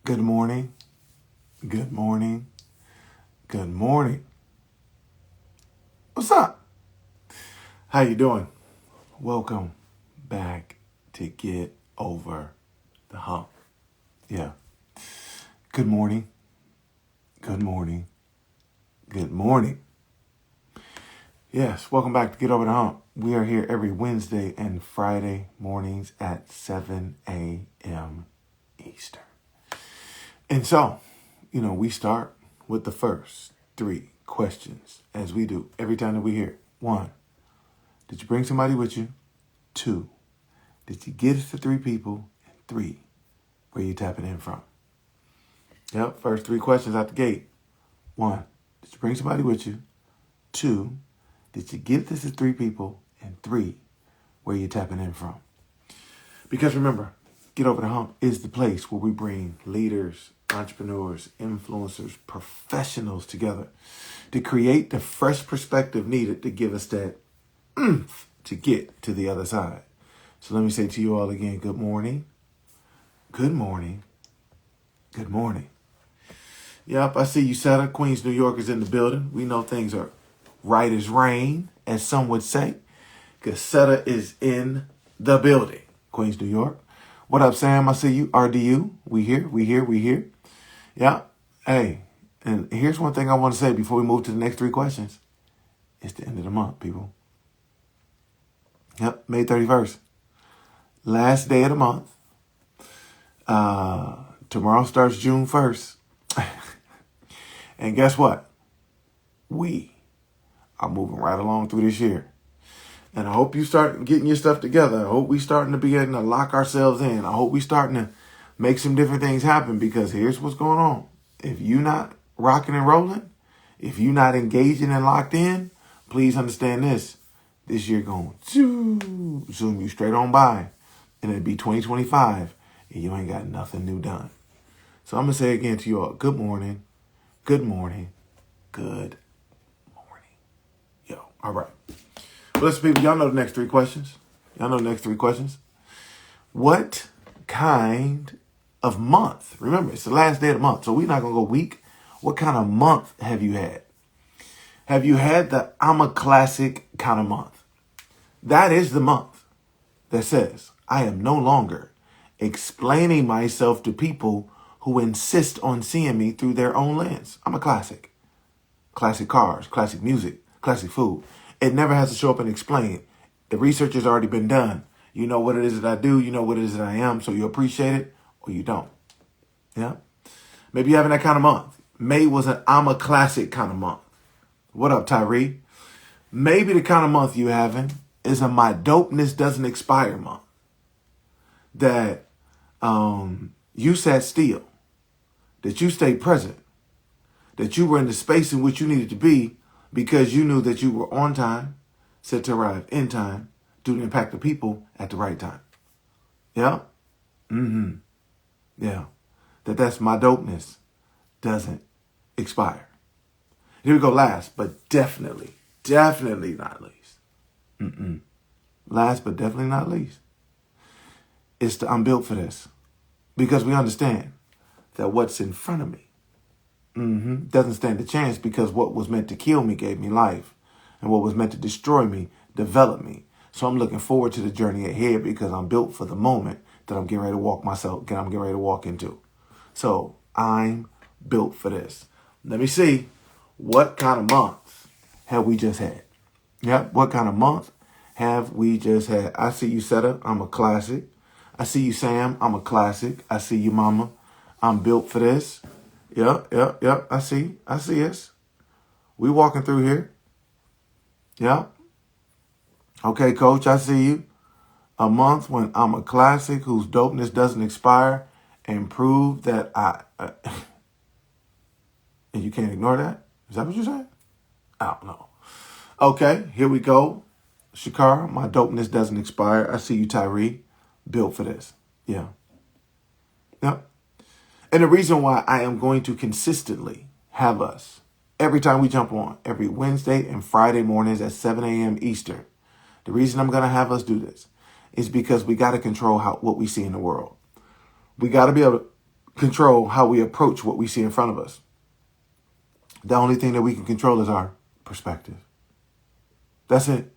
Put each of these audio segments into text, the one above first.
Good morning. Good morning. Good morning. What's up? How you doing? Welcome back to Get Over the Hump. Yeah. Good morning. Good morning. Good morning. Yes, welcome back to Get Over the Hump. We are here every Wednesday and Friday mornings at 7 a.m. Eastern. And so, we start with the first 3 questions, as we do every time that we're here. 1, did you bring somebody with you? 2, did you get it to 3 people? And 3, where you tapping in from? Yep, first 3 questions out the gate. 1, did you bring somebody with you? 2, did you get this to 3 people? And 3, where you tapping in from? Because remember, Get Over the Hump is the place where we bring leaders, entrepreneurs, influencers, professionals together to create the fresh perspective needed to give us that oomph to get to the other side. So let me say to you all again, good morning, good morning, good morning. Yep, I see you, Seta. Queens, New York is in the building. We know things are right as rain, as some would say, because Seta is in the building. Queens, New York. What up, Sam? I see you. RDU. We here. Yeah. Hey, and here's one thing I want to say before we move to the next 3 questions. It's the end of the month, people. Yep, May 31st. Last day of the month. Tomorrow starts June 1st. And guess what? We are moving right along through this year. And I hope you start getting your stuff together. I hope we starting to be able to lock ourselves in. I hope we starting to make some different things happen, because here's what's going on. If you're not rocking and rolling, if you're not engaging and locked in, please understand this. This year going zoom you straight on by. And it'll be 2025 and you ain't got nothing new done. So I'm going to say again to you all, good morning, good morning, good morning. Yo, all right. Listen, people, y'all know the next 3 questions. What kind of month? Remember, it's the last day of the month, so we're not going to go week. What kind of month have you had? Have you had the I'm a classic kind of month? That is the month that says, I am no longer explaining myself to people who insist on seeing me through their own lens. I'm a classic. Classic cars, classic music, classic food. It never has to show up and explain. The research has already been done. You know what it is that I do. You know what it is that I am. So you appreciate it or you don't. Yeah. Maybe you're having that kind of month. May was an I'm a classic kind of month. What up, Tyree? Maybe the kind of month you're having is a my dopeness doesn't expire month. That you sat still. That you stayed present. That you were in the space in which you needed to be, because you knew that you were on time, set to arrive in time, to impact the people at the right time. Yeah? Yeah. That's my dopeness doesn't expire. Here we go, last, but definitely not least. Last, but definitely not least. It's I'm built for this. Because we understand that what's in front of me doesn't stand a chance, because what was meant to kill me gave me life. And what was meant to destroy me developed me. So I'm looking forward to the journey ahead, because I'm built for the moment that I'm getting ready to walk into. So I'm built for this. Let me see. What kind of month have we just had? Yep. What kind of month have we just had? I see you, Seta. I'm a classic. I see you, Sam. I'm a classic. I see you, Mama. I'm built for this. Yep. I see us. We walking through here. Yep. Okay, Coach, I see you. A month when I'm a classic whose dopeness doesn't expire, and prove that and you can't ignore that? Is that what you're saying? I don't know. Okay, here we go. Shakara, my dopeness doesn't expire. I see you, Tyree. Built for this. Yeah. Yep. And the reason why I am going to consistently have us every time we jump on, every Wednesday and Friday mornings at 7 a.m. Eastern, the reason I'm going to have us do this is because we got to control what we see in the world. We got to be able to control how we approach what we see in front of us. The only thing that we can control is our perspective. That's it.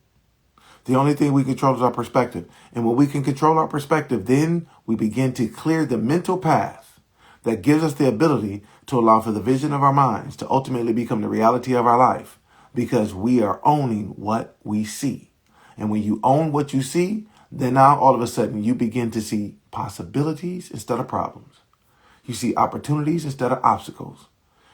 The only thing we control is our perspective. And when we can control our perspective, then we begin to clear the mental path that gives us the ability to allow for the vision of our minds to ultimately become the reality of our life, because we are owning what we see. And when you own what you see, then now all of a sudden you begin to see possibilities instead of problems. You see opportunities instead of obstacles.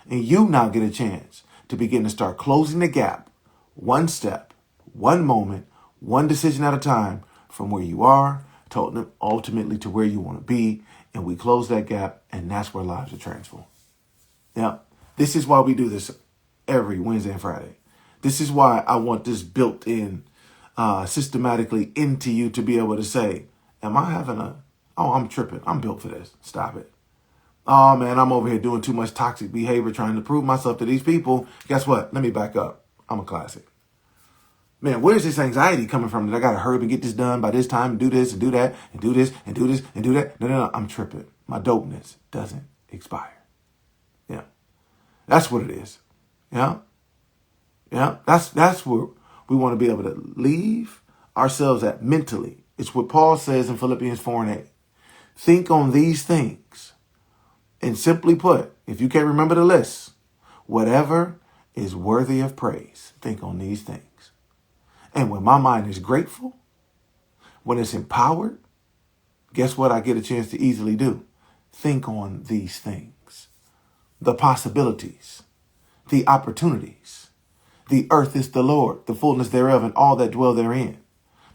And you now get a chance to begin to start closing the gap, one step, one moment, one decision at a time, from where you are to ultimately to where you want to be. And we close that gap, and that's where lives are transformed. Now, this is why we do this every Wednesday and Friday. This is why I want this built in systematically into you to be able to say, am I having I'm tripping. I'm built for this. Stop it. Oh, man, I'm over here doing too much toxic behavior, trying to prove myself to these people. Guess what? Let me back up. I'm a classic. Man, where's this anxiety coming from that I got to hurry up and get this done by this time and do this and do that and do this and do this and do that? No. I'm tripping. My dopeness doesn't expire. Yeah. That's what it is. Yeah. Yeah. That's where we want to be able to leave ourselves at mentally. It's what Paul says in Philippians 4:8. Think on these things. And simply put, if you can't remember the list, whatever is worthy of praise, think on these things. And when my mind is grateful, when it's empowered, guess what I get a chance to easily do? Think on these things. The possibilities, the opportunities. The earth is the Lord, the fullness thereof, and all that dwell therein.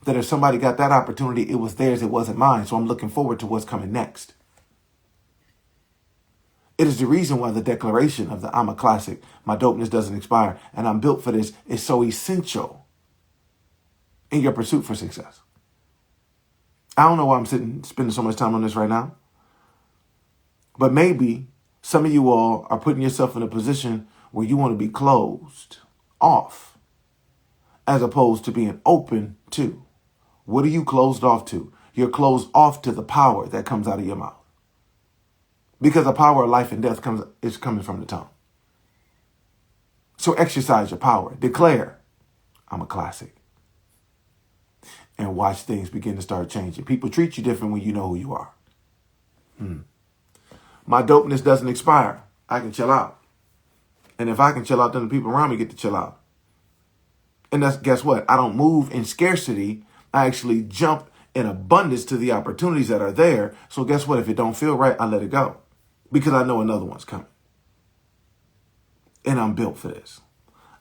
That if somebody got that opportunity, it was theirs, it wasn't mine. So I'm looking forward to what's coming next. It is the reason why the declaration of the I'm a classic, my dopeness doesn't expire, and I'm built for this is so essential in your pursuit for success. I don't know why I'm spending so much time on this right now, but maybe some of you all are putting yourself in a position where you want to be closed off as opposed to being open to. What are you closed off to? You're closed off to the power that comes out of your mouth. Because the power of life and death is coming from the tongue. So exercise your power. Declare, I'm a classic. And watch things begin to start changing. People treat you different when you know who you are. My dopeness doesn't expire. I can chill out. And if I can chill out, then the people around me get to chill out. And that's, guess what? I don't move in scarcity. I actually jump in abundance to the opportunities that are there. So guess what? If it don't feel right, I let it go. Because I know another one's coming. And I'm built for this.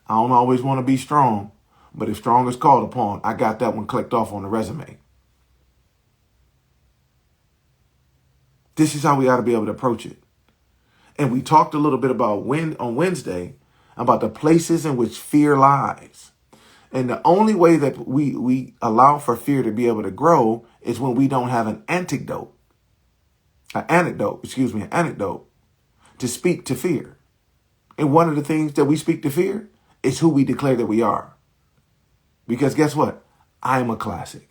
I don't always want to be strong, but if strong is called upon, I got that one clicked off on the resume. This is how we ought to be able to approach it. And we talked a little bit about on Wednesday about the places in which fear lies. And the only way that we allow for fear to be able to grow is when we don't have an antidote to speak to fear. And one of the things that we speak to fear is who we declare that we are. Because guess what? I'm a classic.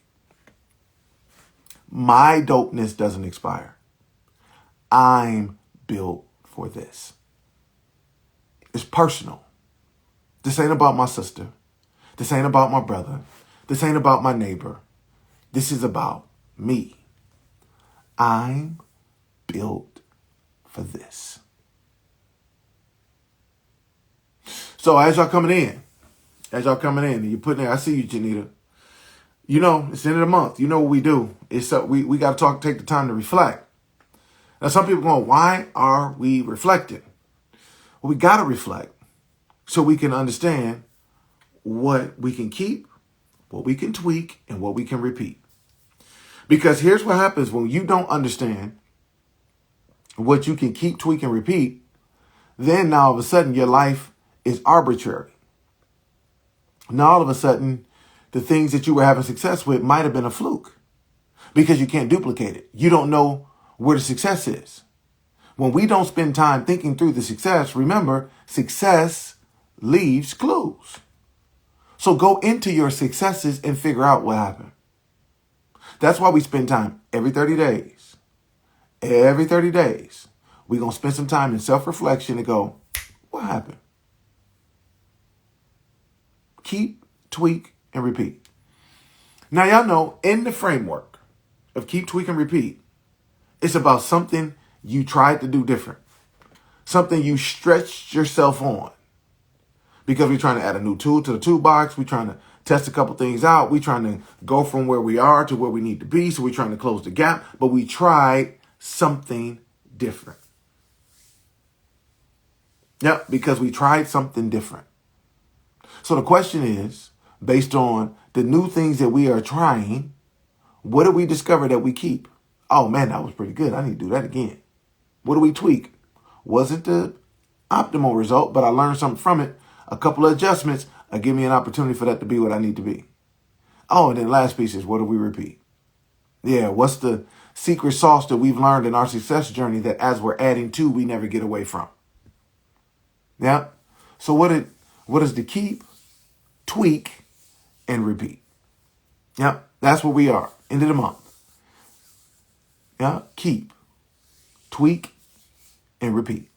My dopeness doesn't expire. I'm built for this. It's personal. This ain't about my sister. This ain't about my brother. This ain't about my neighbor. This is about me. I'm built for this. So as y'all coming in, and you're putting there, I see you, Janita. You know, it's the end of the month. You know what we do. It's we got to take the time to reflect. Now, some people going, why are we reflecting? Well, we got to reflect so we can understand what we can keep, what we can tweak, and what we can repeat. Because here's what happens when you don't understand what you can keep, tweak, and repeat. Then now all of a sudden your life is arbitrary. Now all of a sudden the things that you were having success with might have been a fluke because you can't duplicate it. You don't know where the success is. When we don't spend time thinking through the success, remember, success leaves clues. So go into your successes and figure out what happened. That's why we spend time every 30 days. Every 30 days, we're going to spend some time in self-reflection and go, what happened? Keep, tweak, and repeat. Now, y'all know in the framework of keep, tweak, and repeat, it's about something you tried to do different. Something you stretched yourself on. Because we're trying to add a new tool to the toolbox. We're trying to test a couple things out. We're trying to go from where we are to where we need to be. So we're trying to close the gap. But we tried something different. Yep, because we tried something different. So the question is, based on the new things that we are trying, what do we discover that we keep? Oh, man, that was pretty good. I need to do that again. What do we tweak? Wasn't the optimal result, but I learned something from it. A couple of adjustments give me an opportunity for that to be what I need to be. Oh, and then last piece is, what do we repeat? Yeah, what's the secret sauce that we've learned in our success journey that as we're adding to, we never get away from? Yeah. So what is the keep, tweak, and repeat? Yeah, that's where we are. End of the month. Yeah, keep, tweak, and repeat.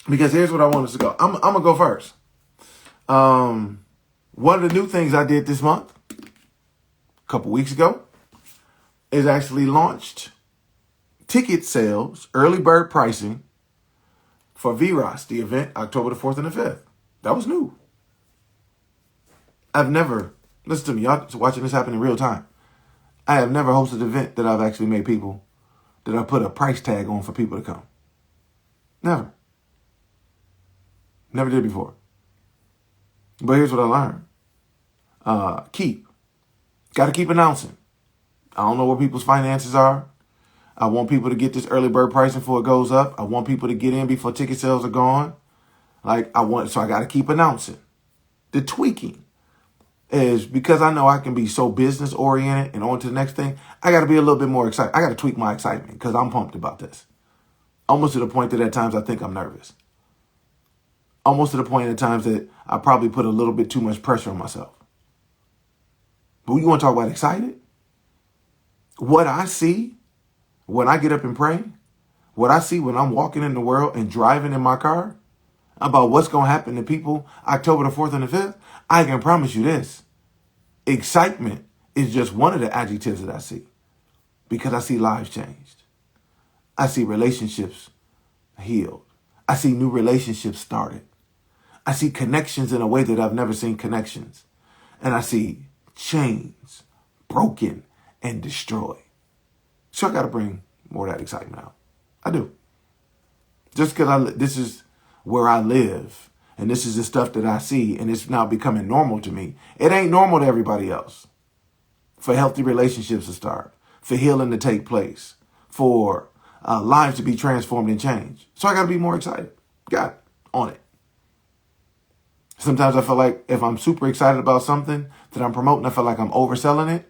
Because here's what I want us to go. I'm going to go first. One of the new things I did this month, a couple weeks ago, is actually launched ticket sales, early bird pricing for VROS, the event, October the 4th and the 5th. That was new. I've never, listen to me, y'all watching this happen in real time. I have never hosted an event that I've actually made people, that I put a price tag on for people to come. Never. Never did before. But here's what I learned. Keep. Got to keep announcing. I don't know where people's finances are. I want people to get this early bird pricing before it goes up. I want people to get in before ticket sales are gone. So I got to keep announcing. The tweaking is because I know I can be so business oriented and on to the next thing. I got to be a little bit more excited. I got to tweak my excitement because I'm pumped about this. Almost to the point that at times I think I'm nervous. Almost to the point at times that I probably put a little bit too much pressure on myself. But you want to talk about excited? What I see when I get up and pray, what I see when I'm walking in the world and driving in my car about what's going to happen to people October the 4th and the 5th, I can promise you this. Excitement is just one of the adjectives that I see because I see lives changed. I see relationships healed. I see new relationships started. I see connections in a way that I've never seen connections. And I see chains broken and destroyed. So I got to bring more of that excitement out. I do. Just because this is where I live and this is the stuff that I see and it's now becoming normal to me. It ain't normal to everybody else. For healthy relationships to start, for healing to take place, for lives to be transformed and changed. So I got to be more excited. Got it. On it. Sometimes I feel like if I'm super excited about something that I'm promoting, I feel like I'm overselling it.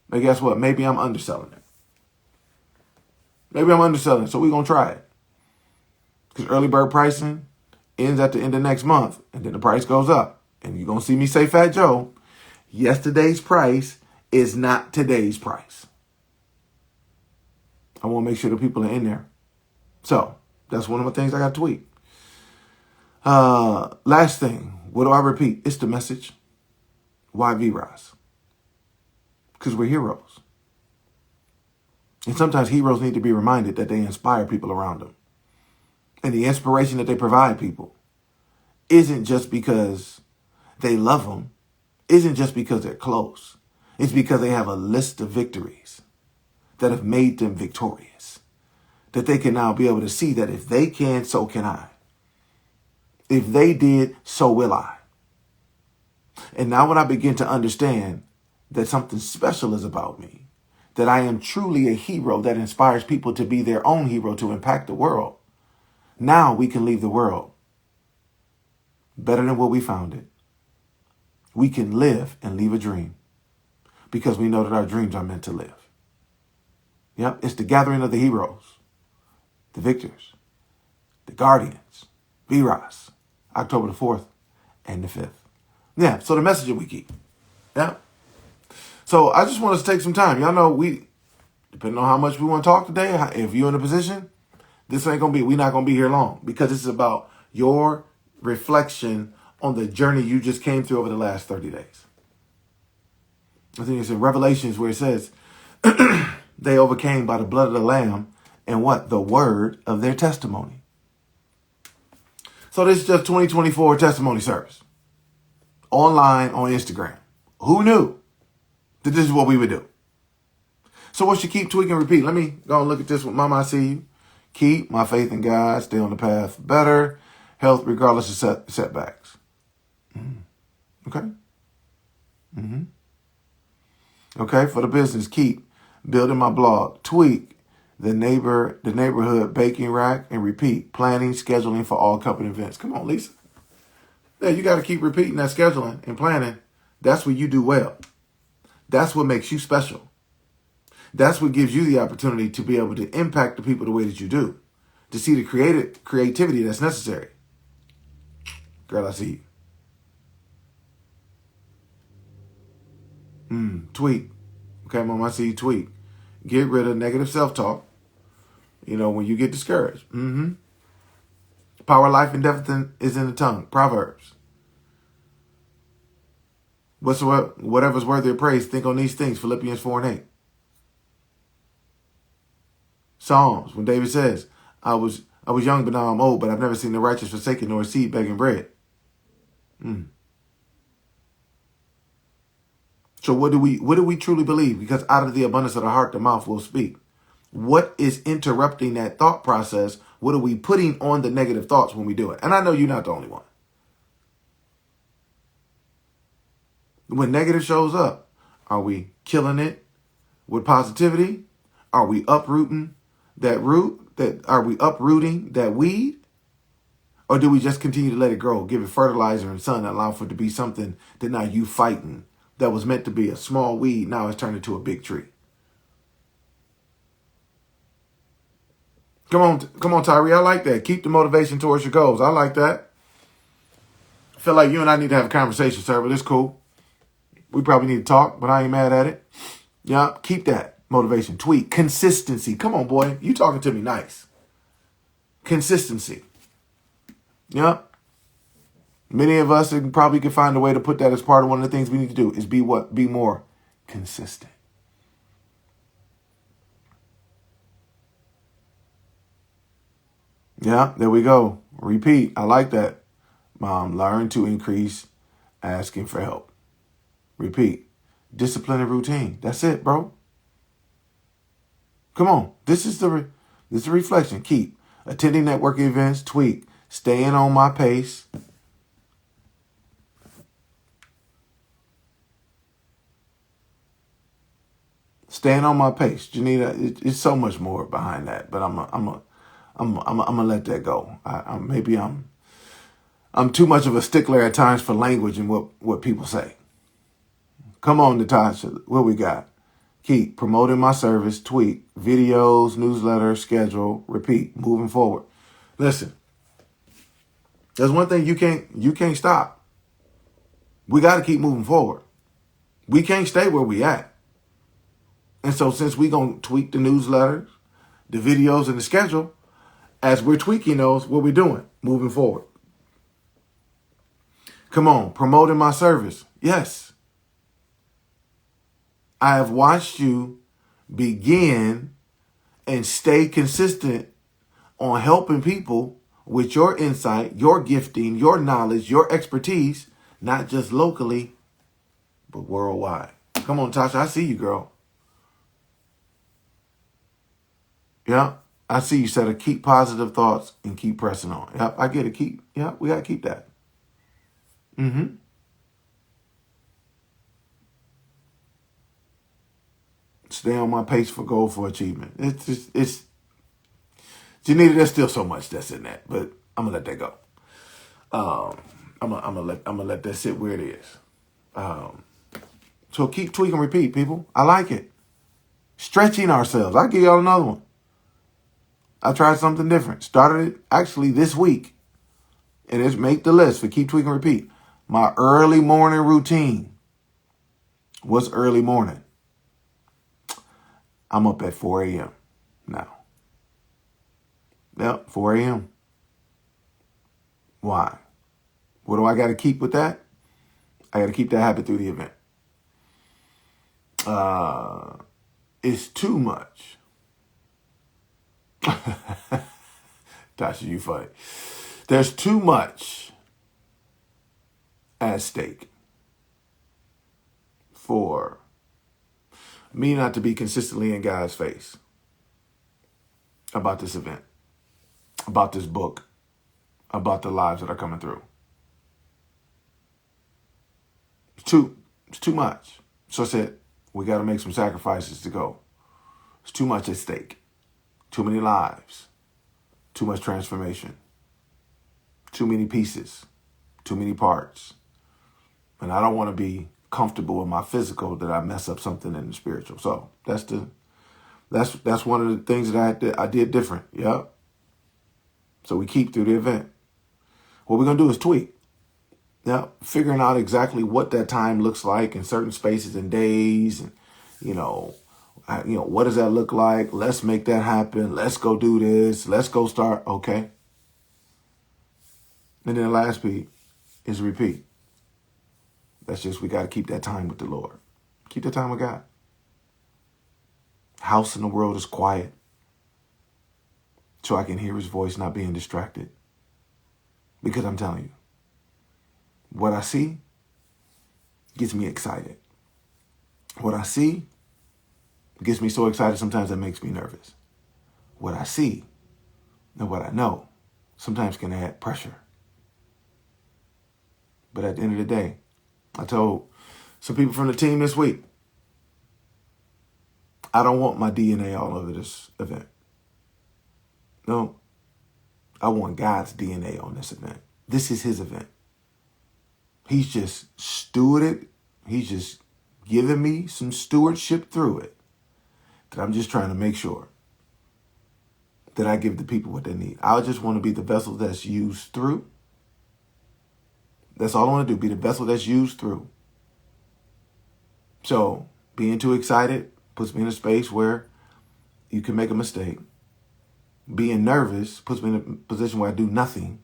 But guess what? Maybe I'm underselling it. Maybe I'm underselling it. So we're going to try it. Because early bird pricing ends at the end of next month. And then the price goes up. And you're going to see me say, Fat Joe, yesterday's price is not today's price. I want to make sure the people are in there. So that's one of the things I got to tweak. Last thing, what do I repeat? It's the message. Why VROS? Because we're heroes. And sometimes heroes need to be reminded that they inspire people around them. And the inspiration that they provide people isn't just because they love them, isn't just because they're close. It's because they have a list of victories that have made them victorious. That they can now be able to see that if they can, so can I. If they did, so will I. And now when I begin to understand that something special is about me, that I am truly a hero that inspires people to be their own hero to impact the world, now we can leave the world better than what we found it. We can live and leave a dream because we know that our dreams are meant to live. Yep, it's the gathering of the heroes, the victors, the guardians, VROS, October the 4th and the 5th. Yeah, so the message that we keep. Yeah. So I just want us to take some time. Y'all know depending on how much we want to talk today, if you're in a position, we're not going to be here long because it's about your reflection on the journey you just came through over the last 30 days. I think it's in Revelations where it says they overcame by the blood of the Lamb and what? The word of their testimony. So this is just 2024 testimony service. Online on Instagram. Who knew that this is what we would do? So what should keep, tweak, and repeat? Let me go and look at this one. Mama, I see you. Keep my faith in God. Stay on the path better. Health regardless of setbacks. Okay. Okay, for the business, keep building my blog. Tweak the neighborhood baking rack, and repeat planning, scheduling for all company events. Come on, Lisa. Yeah, you got to keep repeating that scheduling and planning. That's what you do well. That's what makes you special. That's what gives you the opportunity to be able to impact the people the way that you do, to see the creativity that's necessary. Girl, I see you. Tweak. Okay, Mom, I see you. Tweak. Get rid of negative self-talk. You know, when you get discouraged. Power, life, and death is in the tongue. Proverbs. Whatever's worthy of praise, think on these things. Philippians 4:8. Psalms, when David says, I was young, but now I'm old, but I've never seen the righteous forsaken nor a seed begging bread. So what do we truly believe? Because out of the abundance of the heart, the mouth will speak. What is interrupting that thought process? What are we putting on the negative thoughts when we do it? And I know you're not the only one. When negative shows up, are we killing it with positivity? Are we uprooting that are we uprooting that weed? Or do we just continue to let it grow, give it fertilizer and sun, and allow for it to be something that now you fighting, that was meant to be a small weed, now it's turned into a big tree? Come on, Tyree. I like that. Keep the motivation towards your goals. I like that. I feel like you and I need to have a conversation, sir, but it's cool. We probably need to talk, but I ain't mad at it. Yeah, keep that motivation. Tweak. Consistency. Come on, boy. You talking to me nice. Consistency. Yeah. Many of us probably could find a way to put that as part of one of the things we need to do is be more consistent. Yeah, there we go. Repeat. I like that. Mom, learn to increase asking for help. Repeat. Discipline and routine. That's it, bro. Come on. This is the reflection. Keep attending networking events. Tweak. Staying on my pace. Staying on my pace. Janita, it's so much more behind that, but I'm gonna let that go. Maybe I'm too much of a stickler at times for language and what people say. Come on, Natasha. What we got? Keep promoting my service. Tweak videos, newsletter, schedule, repeat. Moving forward. Listen, there's one thing you can't stop. We got to keep moving forward. We can't stay where we at. And so since we gonna tweak the newsletters, the videos, and the schedule, as we're tweaking those, what we're doing, moving forward. Come on, promoting my service. Yes. I have watched you begin and stay consistent on helping people with your insight, your gifting, your knowledge, your expertise, not just locally, but worldwide. Come on, Tasha, I see you, girl. Yeah, I see you said keep positive thoughts and keep pressing on. Yep, I get it. We got to keep that. Stay on my pace for goal for achievement. It's Janita, there's still so much that's in that, but I'm gonna let that go. I'm gonna let that sit where it is. So keep tweaking, repeat, people. I like it. Stretching ourselves. I'll give y'all another one. I tried something different. Started it actually this week. And it's make the list for keep tweaking, repeat. My early morning routine. What's early morning? I'm up at 4 a.m. now. Yep, 4 a.m. Why? What do I got to keep with that? I got to keep that habit through the event. It's too much. Tasha, you funny. There's too much at stake for me not to be consistently in God's face about this event, about this book, about the lives that are coming through. It's too much. So I said, we got to make some sacrifices to go. It's too much at stake. Too many lives. Too much transformation. Too many pieces. Too many parts. And I don't want to be comfortable with my physical that I mess up something in the spiritual. So that's one of the things that I did different. Yep. So we keep through the event. What we're going to do is tweak. Now, figuring out exactly what that time looks like in certain spaces and days, and what does that look like? Let's make that happen. Let's go do this. Let's go start. Okay. And then the last piece is repeat. That's just, we got to keep that time with the Lord. Keep that time with God. House in the world is quiet, so I can hear his voice, not being distracted. Because I'm telling you, what I see gets me excited. What I see gets me so excited sometimes it makes me nervous. What I see and what I know sometimes can add pressure. But at the end of the day, I told some people from the team this week, I don't want my DNA all over this event. No, I want God's DNA on this event. This is his event. He's just stewarded. He's just given me some stewardship through it. That I'm just trying to make sure that I give the people what they need. I just want to be the vessel that's used through. That's all I want to do, be the vessel that's used through. So being too excited puts me in a space where you can make a mistake. Being nervous puts me in a position where I do nothing,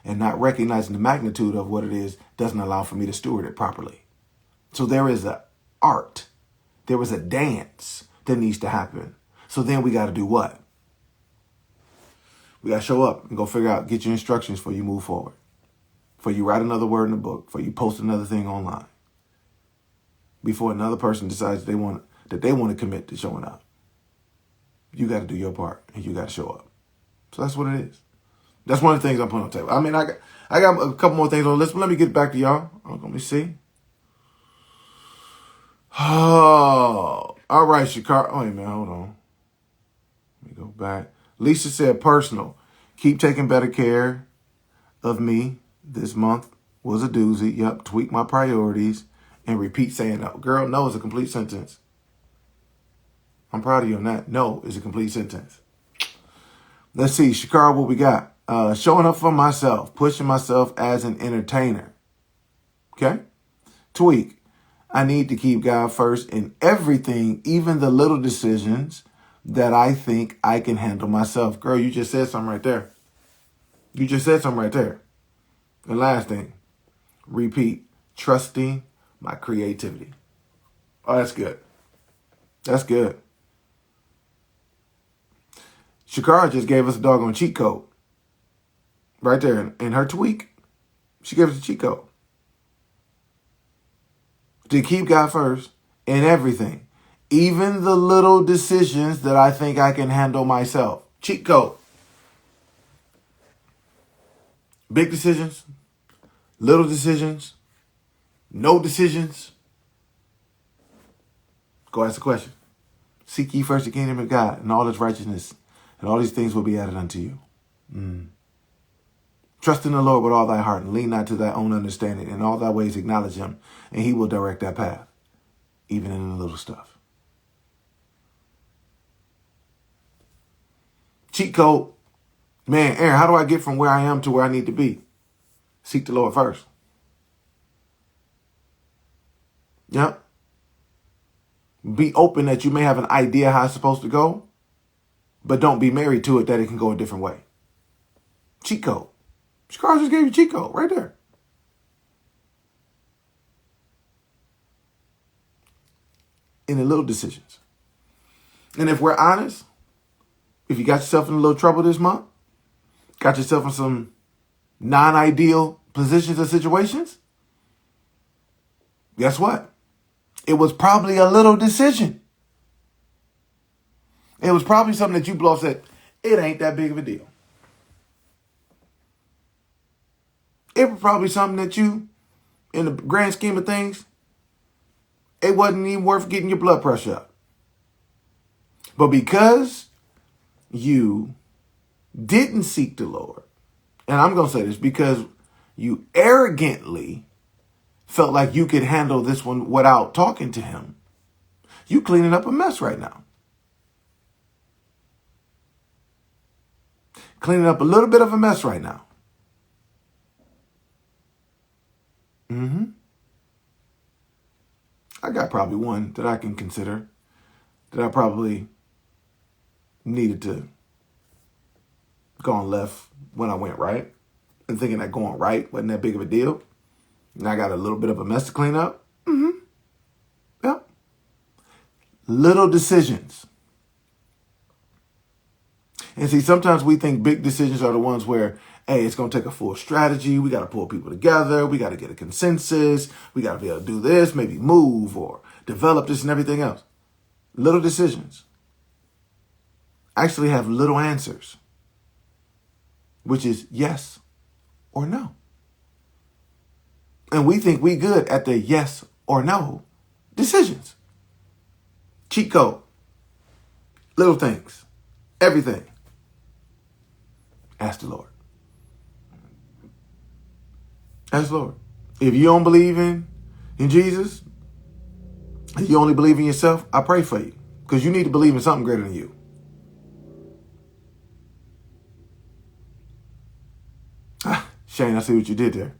and not recognizing the magnitude of what it is doesn't allow for me to steward it properly. So there is an art. There is a dance that needs to happen. So then we got to do what? We got to show up and go figure out, get your instructions before you move forward. Before you write another word in the book. Before you post another thing online. Before another person decides they want to commit to showing up. You got to do your part and you got to show up. So that's what it is. That's one of the things I'm putting on the table. I mean, I got a couple more things on the list, but let me get back to y'all. Let me see. Oh, all right, Shakar. Oh, wait, man, hold on. Let me go back. Lisa said, personal. Keep taking better care of me. This month was a doozy. Yep, tweak my priorities and repeat saying no. Girl, no is a complete sentence. I'm proud of you on that. No is a complete sentence. Let's see, Shakar, what we got? Showing up for myself, pushing myself as an entertainer. Okay? Tweak. I need to keep God first in everything, even the little decisions that I think I can handle myself. Girl, you just said something right there. You just said something right there. And last thing, repeat, trusting my creativity. Oh, that's good. That's good. Shakara just gave us a doggone cheat code. Right there in her tweak. She gave us a cheat code. To keep God first in everything. Even the little decisions that I think I can handle myself. Cheat code. Big decisions. Little decisions. No decisions. Go ask the question. Seek ye first the kingdom of God and all his righteousness, and all these things will be added unto you. Trust in the Lord with all thy heart and lean not to thy own understanding. In all thy ways acknowledge him, and he will direct that path, even in the little stuff. Cheat code. Man, Aaron, how do I get from where I am to where I need to be? Seek the Lord first. Yep. Be open that you may have an idea how it's supposed to go, but don't be married to it that it can go a different way. Cheat code. Chicago just gave you a cheat code right there. In the little decisions. And if we're honest, if you got yourself in a little trouble this month, got yourself in some non-ideal positions or situations, guess what? It was probably a little decision. It was probably something that you blow off said, it ain't that big of a deal. It was probably something that you, in the grand scheme of things, it wasn't even worth getting your blood pressure up. But because you didn't seek the Lord, and I'm going to say this because you arrogantly felt like you could handle this one without talking to him, you cleaning up a mess right now. Cleaning up a little bit of a mess right now. I got probably one that I can consider that I probably needed to go on left when I went right, and thinking that going right wasn't that big of a deal. And I got a little bit of a mess to clean up. Yep. Little decisions. And see, sometimes we think big decisions are the ones where, hey, it's going to take a full strategy. We got to pull people together. We got to get a consensus. We got to be able to do this, maybe move or develop this and everything else. Little decisions actually have little answers, which is yes or no. And we think we good at the yes or no decisions. Cheat code. Little things. Everything. Ask the Lord. Ask the Lord. If you don't believe in Jesus, and you only believe in yourself, I pray for you. Because you need to believe in something greater than you. Shane, I see what you did there.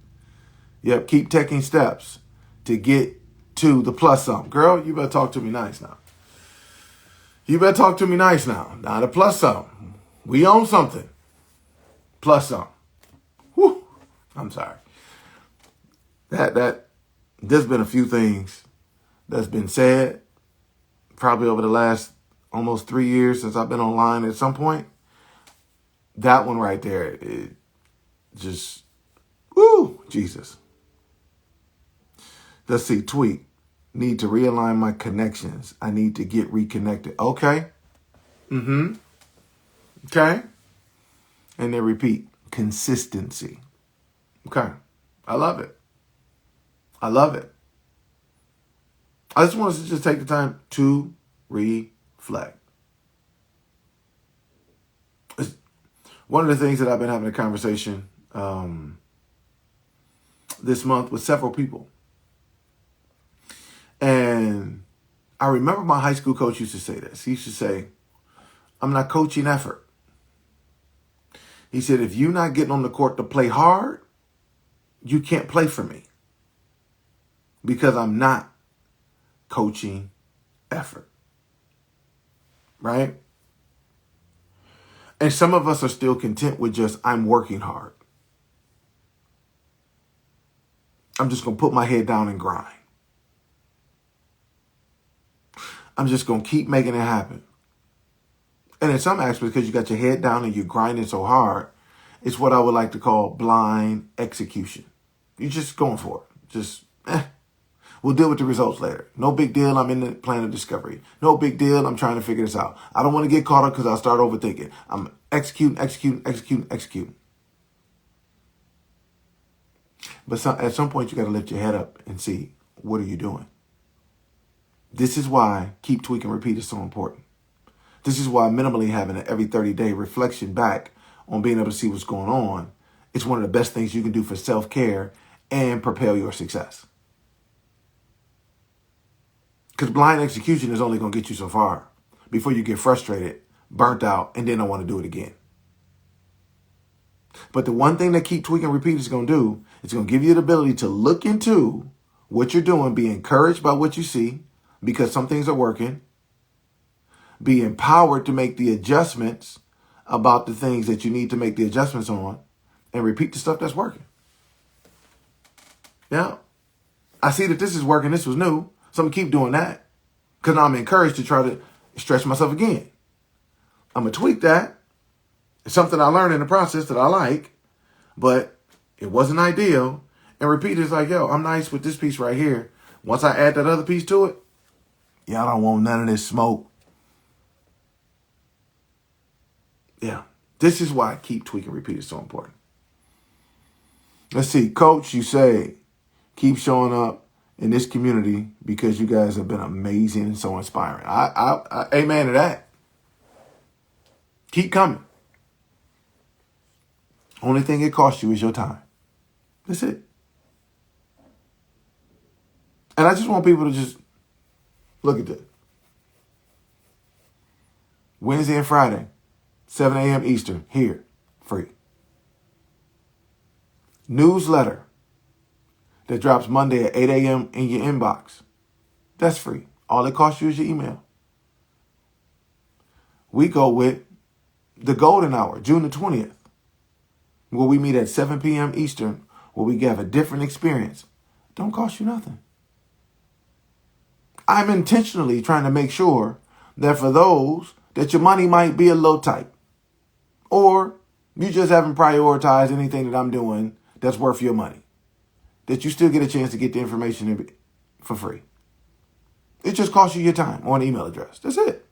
Yep, keep taking steps to get to the plus sum. Girl, you better talk to me nice now. You better talk to me nice now. Now the plus sum. We own something. Plus sum. Whew. I'm sorry. There's been a few things that's been said probably over the last almost 3 years since I've been online at some point. That one right there, it just, woo, Jesus. Let's see, tweet. Need to realign my connections. I need to get reconnected. Okay. Okay. And then repeat. Consistency. Okay. I love it. I love it. I just want us to just take the time to reflect. It's one of the things that I've been having a conversation this month with several people. And I remember my high school coach used to say this. He used to say, I'm not coaching effort. He said, if you're not getting on the court to play hard, you can't play for me. Because I'm not coaching effort. Right? And some of us are still content with just, I'm working hard. I'm just going to put my head down and grind. I'm just going to keep making it happen. And in some aspects, because you got your head down and you're grinding so hard, it's what I would like to call blind execution. You're just going for it. Just, we'll deal with the results later. No big deal. I'm in the plan of discovery. No big deal. I'm trying to figure this out. I don't want to get caught up because I'll start overthinking. I'm executing. But at some point, you got to lift your head up and see, what are you doing? This is why keep, tweak, and repeat is so important. This is why minimally having an every 30-day reflection back on being able to see what's going on is one of the best things you can do for self-care and propel your success. Because blind execution is only going to get you so far before you get frustrated, burnt out, and then don't want to do it again. But the one thing that keep, tweak, and repeat is going to do, it's going to give you the ability to look into what you're doing, be encouraged by what you see, because some things are working. Be empowered to make the adjustments about the things that you need to make the adjustments on. and repeat the stuff that's working. Yeah. I see that this is working. This was new. So I'm going to keep doing that because now I'm encouraged to try to stretch myself again. I'm going to tweak that. It's something I learned in the process that I like, but it wasn't ideal. And repeat is like, yo, I'm nice with this piece right here. Once I add that other piece to it, y'all don't want none of this smoke. Yeah. This is why keep tweaking repeat is so important. Let's see. Coach, you say, keep showing up in this community because you guys have been amazing and so inspiring. I amen to that. Keep coming. Only thing it costs you is your time. That's it. And I just want people to just look at this. Wednesday and Friday, 7 a.m. Eastern, here, free. Newsletter that drops Monday at 8 a.m. in your inbox. That's free. All it costs you is your email. We go with the golden hour, June the 20th, where we meet at 7 p.m. Eastern, where we have a different experience. Don't cost you nothing. I'm intentionally trying to make sure that for those that your money might be a little tight, or you just haven't prioritized anything that I'm doing that's worth your money, that you still get a chance to get the information for free. It just costs you your time or an email address. That's it.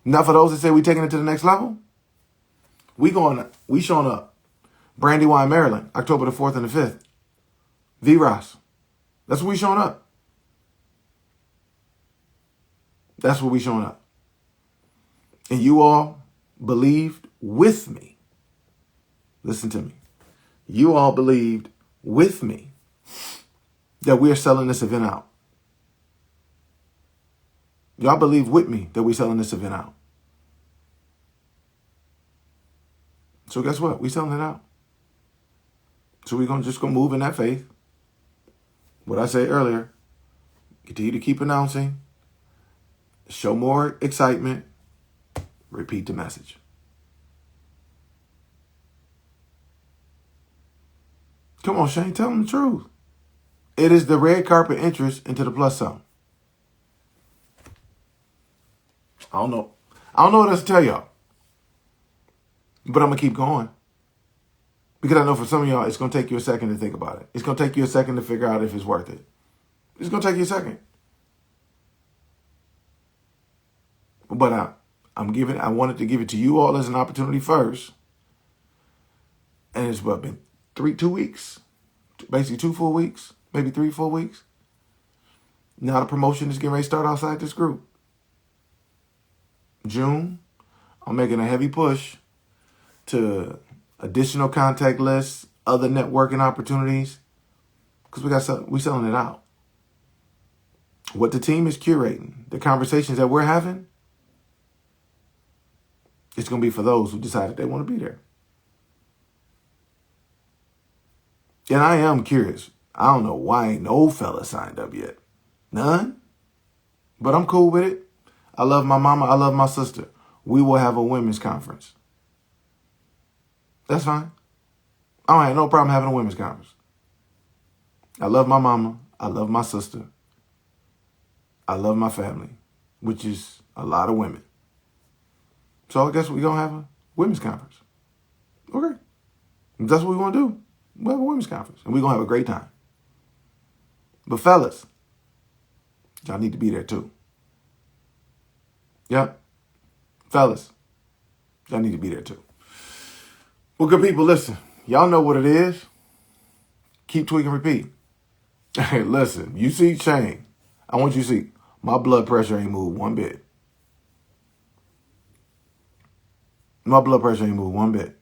Now for those that say we're taking it to the next level, we showing up. Brandywine, Maryland, October the 4th and the 5th. V-Ross. That's where we showing up. That's where we showing up. And you all believed with me. Listen to me. You all believed with me that we're selling this event out. Y'all believe with me that we're selling this event out. So guess what? We're selling it out. So we're just going to move in that faith. What I said earlier, continue to keep announcing, show more excitement, repeat the message. Come on, Shane, tell them the truth. It is the red carpet entrance into the plus zone. I don't know what else to tell y'all. But I'm going to keep going. Because I know for some of y'all, it's going to take you a second to think about it. It's going to take you a second to figure out if it's worth it. It's going to take you a second. But I wanted to give it to you all as an opportunity first. And it's been 2 weeks, basically 2 full weeks, maybe 3, 4 weeks. Now the promotion is getting ready to start outside this group. June, I'm making a heavy push to additional contact lists, other networking opportunities, because we're selling it out. What the team is curating, the conversations that we're having, it's going to be for those who decided they want to be there. And I am curious. I don't know why ain't no fella signed up yet. None. But I'm cool with it. I love my mama. I love my sister. We will have a women's conference. That's fine. I don't have no problem having a women's conference. I love my mama. I love my sister. I love my family, which is a lot of women. So I guess we're going to have a women's conference. Okay. If that's what we want to do. We'll have a women's conference. And we're going to have a great time. But fellas, y'all need to be there too. Yep. Fellas, y'all need to be there too. Well, good people, listen. Y'all know what it is. Keep tweaking, repeat. Hey, listen. You see Shane. I want you to see. My blood pressure ain't moved one bit. My blood pressure ain't moved one bit.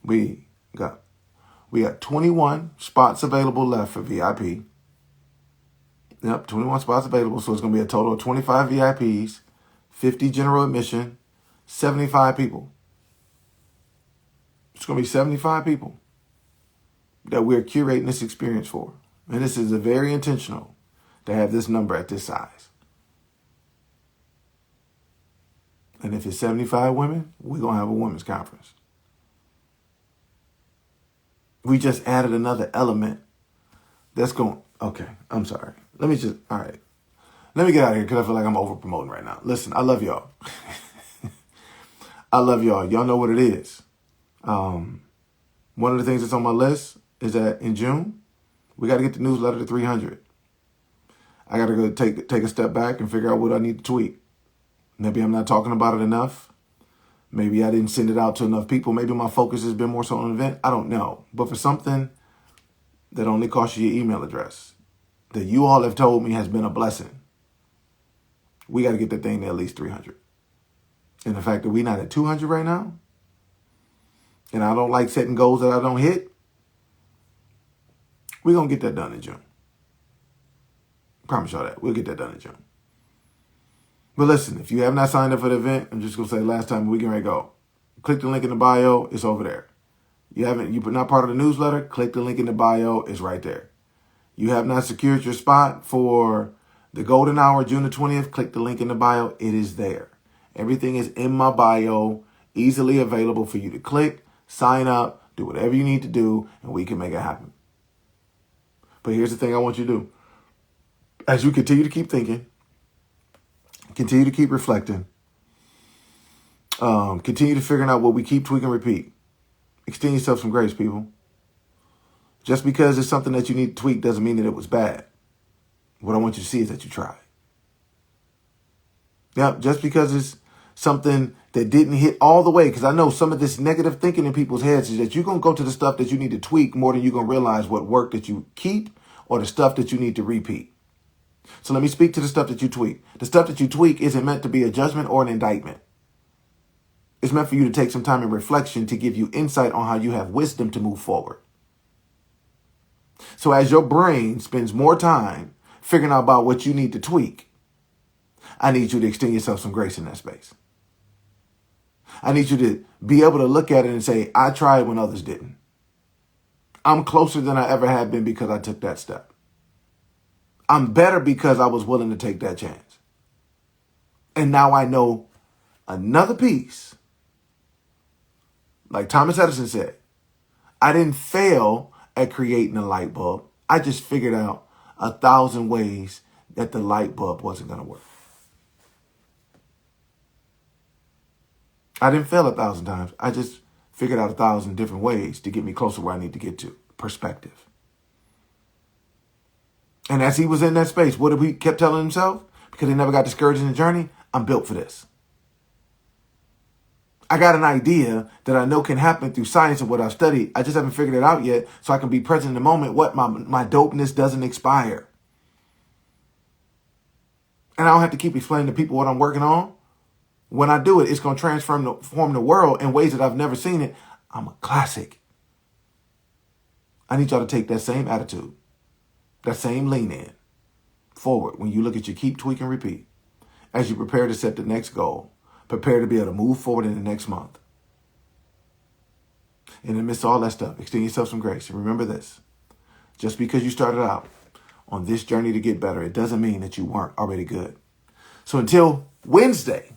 We got 21 spots available left for VIP. Yep, 21 spots available. So it's going to be a total of 25 VIPs, 50 general admission, 75 people. It's going to be 75 people that we're curating this experience for. And this is very intentional to have this number at this size. And if it's 75 women, we're going to have a women's conference. We just added another element that's going, okay, I'm sorry. All right. Let me get out of here because I feel like I'm over promoting right now. Listen, I love y'all. I love y'all. Y'all know what it is. One of the things that's on my list is that in June, we got to get the newsletter to 300. I got to go take a step back and figure out what I need to tweak. Maybe I'm not talking about it enough. Maybe I didn't send it out to enough people. Maybe my focus has been more so on an event. I don't know. But for something that only costs you your email address, that you all have told me has been a blessing, we got to get that thing to at least 300. And the fact that we're not at 200 right now, and I don't like setting goals that I don't hit, we're going to get that done in June. Promise y'all that. We'll get that done in June. But listen, if you have not signed up for the event, I'm just going to say last time we can ready to go. Click the link in the bio. It's over there. You're not part of the newsletter, click the link in the bio. It's right there. You have not secured your spot for the golden hour, June the 20th. Click the link in the bio. It is there. Everything is in my bio, easily available for you to click, sign up, do whatever you need to do, and we can make it happen. But here's the thing I want you to do. As you continue to keep thinking, continue to keep reflecting, continue to figure out what we keep, tweak, and repeat. Extend yourself some grace, people. Just because it's something that you need to tweak doesn't mean that it was bad. What I want you to see is that you tried. Yep, just because it's something that didn't hit all the way, because I know some of this negative thinking in people's heads is that you're going to go to the stuff that you need to tweak more than you're going to realize what work that you keep or the stuff that you need to repeat. So let me speak to the stuff that you tweak. The stuff that you tweak isn't meant to be a judgment or an indictment. It's meant for you to take some time in reflection to give you insight on how you have wisdom to move forward. So as your brain spends more time figuring out about what you need to tweak, I need you to extend yourself some grace in that space. I need you to be able to look at it and say, I tried when others didn't. I'm closer than I ever have been because I took that step. I'm better because I was willing to take that chance. And now I know another piece. Like Thomas Edison said, I didn't fail at creating a light bulb. I just figured out 1,000 ways that the light bulb wasn't going to work. I didn't fail 1,000 times. I just figured out 1,000 different ways to get me closer where I need to get to. Perspective. And as he was in that space, what did he kept telling himself? Because he never got discouraged in the journey. I'm built for this. I got an idea that I know can happen through science and what I've studied. I just haven't figured it out yet, so I can be present in the moment. What my dopeness doesn't expire. And I don't have to keep explaining to people what I'm working on. When I do it, it's going to transform the world in ways that I've never seen it. I'm a classic. I need y'all to take that same attitude, that same lean in forward when you look at your keep, tweak, and repeat. As you prepare to set the next goal, prepare to be able to move forward in the next month. In the midst of all that stuff, extend yourself some grace. And remember this, just because you started out on this journey to get better, it doesn't mean that you weren't already good. So until Wednesday,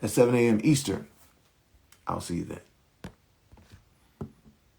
at 7 a.m. Eastern, I'll see you then.